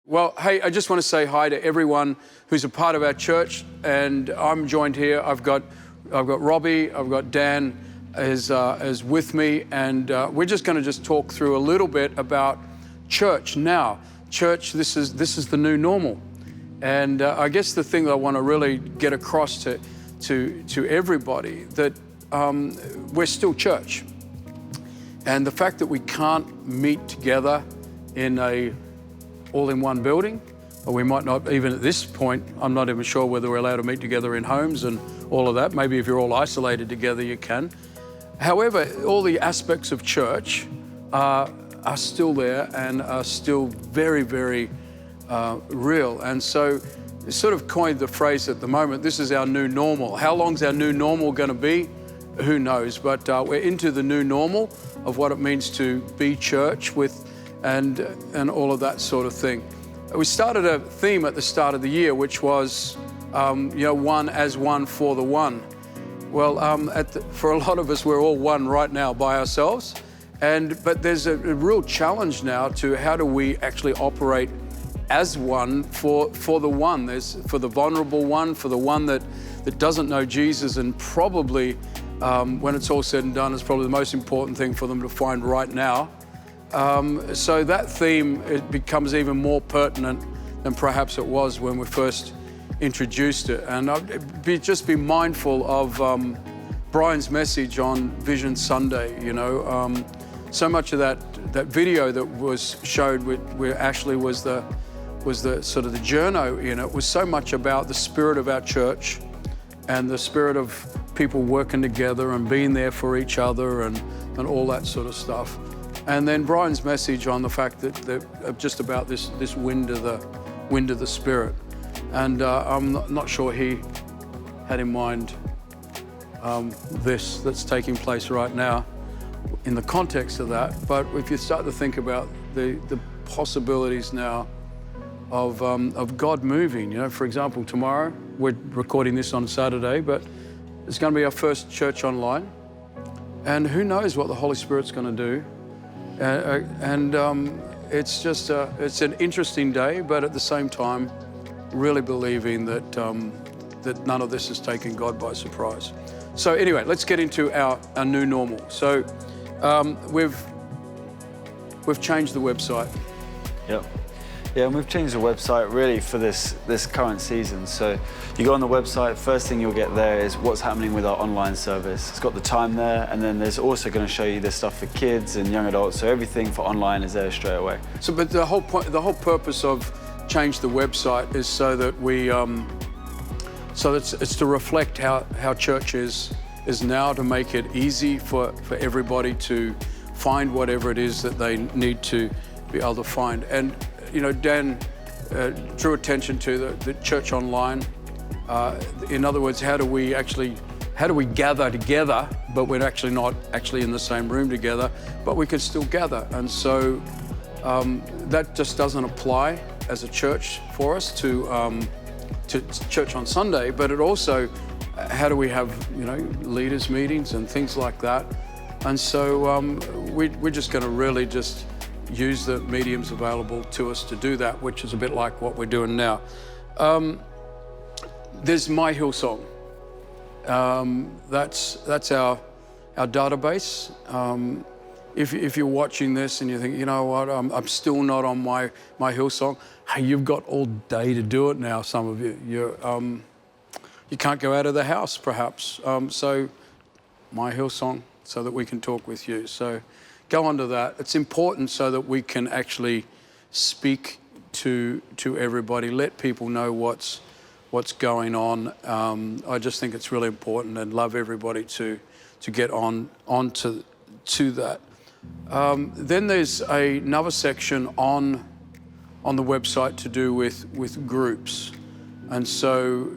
Well, hey, I just want to say hi to everyone who's a part of our church, and I'm joined here. I've got Robbie, I've got Dan is with me, and we're just going to just talk through a little bit about church now. Church, this is the new normal, and I guess the thing that I want to really get across to everybody that we're still church, and the fact that we can't meet together in a all-in-one building, or we might not even at this point, I'm not even sure whether we're allowed to meet together in homes and all of that. Maybe if you're all isolated together, you can. However, all the aspects of church are still there and are still very, very real. And so it's sort of coined the phrase at the moment, this is our new normal. How long's our new normal going to be? Who knows? But we're into the new normal of what it means to be church with and all of that sort of thing. We started a theme at the start of the year, which was, one as one for the one. Well, for a lot of us, we're all one right now by ourselves. But there's a real challenge now to how do we actually operate as one for the one. There's for the vulnerable one, for the one that doesn't know Jesus, and probably when it's all said and done, is probably the most important thing for them to find right now. So that theme, it becomes even more pertinent than perhaps it was when we first introduced it. And just be mindful of Brian's message on Vision Sunday. So much of that video that was showed, where Ashley was the sort of the journo in it, was so much about the spirit of our church and the spirit of people working together and being there for each other and all that sort of stuff. And then Brian's message on the fact that just about this wind of the Spirit. And I'm not sure he had in mind this that's taking place right now in the context of that. But if you start to think about the possibilities now of God moving, for example, tomorrow, we're recording this on Saturday, but it's going to be our first church online. And who knows what the Holy Spirit's going to do. It's just it's an interesting day, but at the same time, really believing that none of this has taken God by surprise. So anyway, let's get into our new normal. So we've changed the website. Yep. Yeah, and we've changed the website really for this current season. So you go on the website, first thing you'll get there is what's happening with our online service. It's got the time there, and then there's also going to show you the stuff for kids and young adults. So everything for online is there straight away. So, but the whole purpose of change the website is so that it's to reflect how church is now, to make it easy for everybody to find whatever it is that they need to be able to find. And Dan drew attention to the church online. In other words, how do we gather together, but we're actually not actually in the same room together, but we can still gather. And so that just doesn't apply as a church for us to church on Sunday, but it also, how do we have, leaders meetings and things like that. And so we're just going to really just use the mediums available to us to do that, which is a bit like what we're doing now. There's My Hillsong. That's our database. If you're watching this and you think, you know what, I'm still not on my Hillsong, hey, you've got all day to do it now. Some of you, you can't go out of the house, perhaps. So My Hillsong, so that we can talk with you. So go onto that. It's important so that we can actually speak to everybody, let people know what's going on. I just think it's really important, and love everybody to get onto that. Then there's another section on the website to do with groups, and so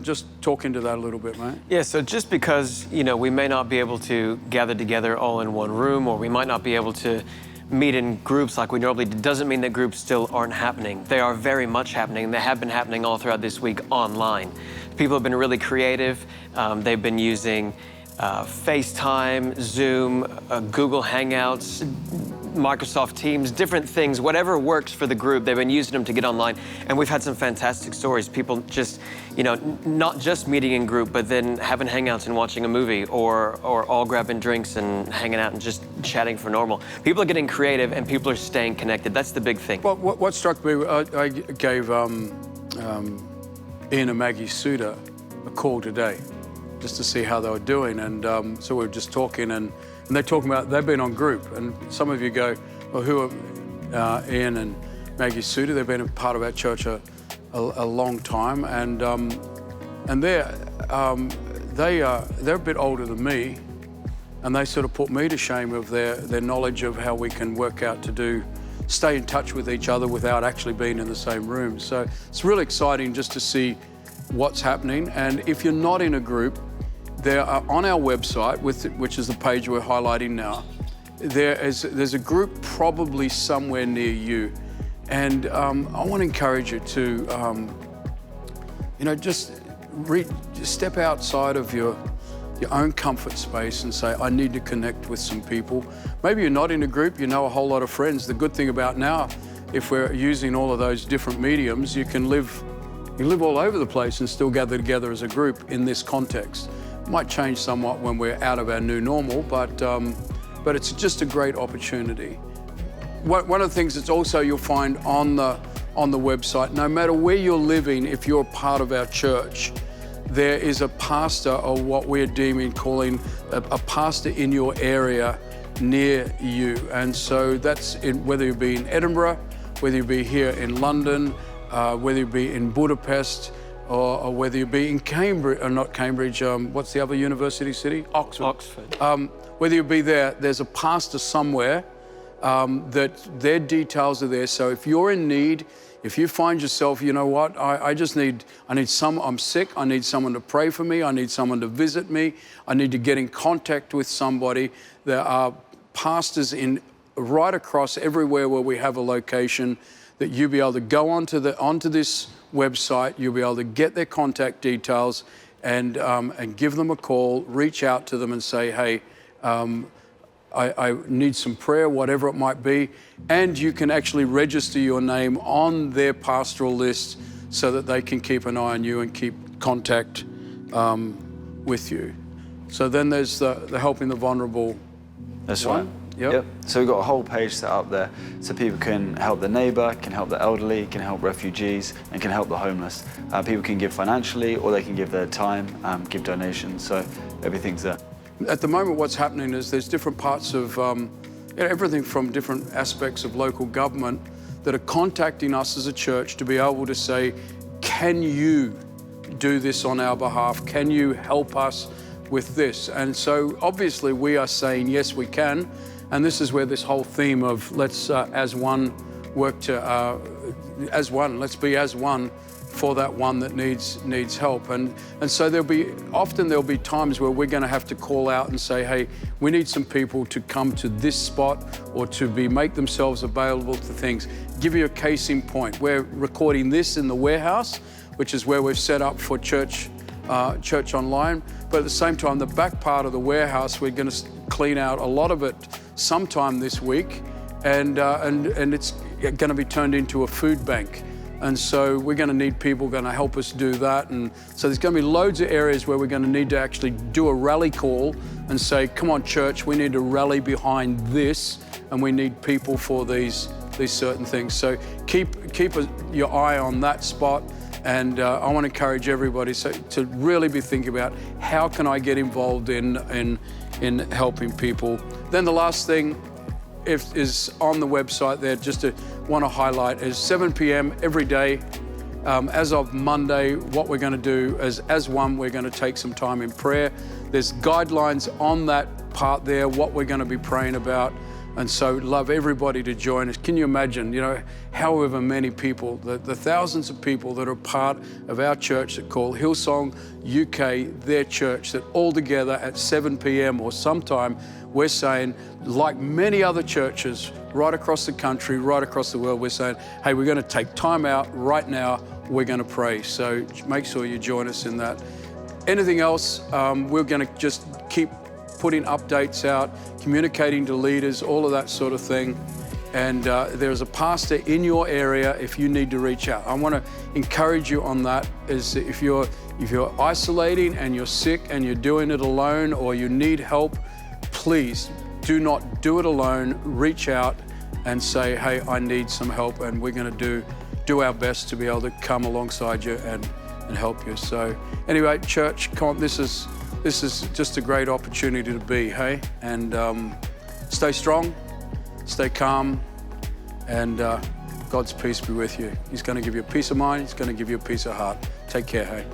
just talk into that a little bit, mate. Yeah, so just because, we may not be able to gather together all in one room, or we might not be able to meet in groups like we normally do, doesn't mean that groups still aren't happening. They are very much happening. They have been happening all throughout this week online. People have been really creative. They've been using FaceTime, Zoom, Google Hangouts, Microsoft Teams, different things, whatever works for the group. They've been using them to get online, and we've had some fantastic stories. People just, not just meeting in group, but then having hangouts and watching a movie, or all grabbing drinks and hanging out and just chatting for normal. People are getting creative, and people are staying connected. That's the big thing. Well, what struck me, I gave Ian and Maggie Suter a call today, just to see how they were doing, and so we were just talking, and they're talking about they've been on group, and some of you go, well, who are Ian and Maggie Suter? They've been a part of our church a long time, and they're a bit older than me, and they sort of put me to shame of their knowledge of how we can work out to stay in touch with each other without actually being in the same room. So it's really exciting just to see what's happening, and if you're not in a group, there are on our website, which is the page we're highlighting now, there's a group probably somewhere near you. And I want to encourage you to, just step outside of your own comfort space and say, I need to connect with some people. Maybe you're not in a group, you know a whole lot of friends. The good thing about now, if we're using all of those different mediums, you live all over the place and still gather together as a group in this context. Might change somewhat when we're out of our new normal, but it's just a great opportunity. One of the things that's also you'll find on the website, no matter where you're living, if you're a part of our church, there is a pastor, or what we're calling a pastor in your area near you. And so that's whether you be in Edinburgh, whether you be here in London, whether you be in Budapest, or whether you be in Cambridge, or not Cambridge, what's the other university city? Oxford. Whether you be there's a pastor somewhere that their details are there. So if you're in need, if you find yourself, you know what, I'm sick, I need someone to pray for me, I need someone to visit me, I need to get in contact with somebody. There are pastors right across everywhere where we have a location that you'll be able to go onto this website, you'll be able to get their contact details and give them a call, reach out to them and say, hey, I need some prayer, whatever it might be. And you can actually register your name on their pastoral list so that they can keep an eye on you and keep contact with you. So then there's the helping the vulnerable. That's one. right. Yep. So we've got a whole page set up there so people can help the neighbour, can help the elderly, can help refugees, and can help the homeless. People can give financially, or they can give their time, give donations, so everything's there. At the moment, what's happening is there's different parts of everything from different aspects of local government that are contacting us as a church to be able to say, can you do this on our behalf? Can you help us with this? And so obviously we are saying, yes, we can. And this is where this whole theme of let's as one work to as one. Let's be as one for that one that needs help. And so there'll be times where we're going to have to call out and say, hey, we need some people to come to this spot or to make themselves available to things. Give you a case in point. We're recording this in the warehouse, which is where we've set up for church online. But at the same time, the back part of the warehouse, we're going to clean out a lot of it sometime this week, and it's going to be turned into a food bank. And so we're going to need people going to help us do that. And so there's going to be loads of areas where we're going to need to actually do a rally call and say, come on, church, we need to rally behind this, and we need people for these certain things. So keep your eye on that spot. And I want to encourage everybody to really be thinking about how can I get involved in helping people. Then the last thing is on the website there, just to want to highlight, is 7 p.m. every day. As of Monday, what we're going to do is, as one, we're going to take some time in prayer. There's guidelines on that part there, what we're going to be praying about. And so love everybody to join us. Can you imagine, however many people, the thousands of people that are part of our church that call Hillsong UK their church, that all together at 7 p.m. or sometime, we're saying, like many other churches right across the country, right across the world, we're saying, hey, we're going to take time out right now, we're going to pray. So make sure you join us in that. Anything else, we're going to just keep putting updates out, communicating to leaders, all of that sort of thing. And there's a pastor in your area if you need to reach out. I want to encourage you on that. Is if you're isolating and you're sick and you're doing it alone or you need help, please do not do it alone. Reach out and say, hey, I need some help, and we're going to do our best to be able to come alongside you and help you. So anyway, church, come on, this is just a great opportunity to be, hey? And stay strong, stay calm, and God's peace be with you. He's going to give you a peace of mind. He's going to give you a peace of heart. Take care, hey?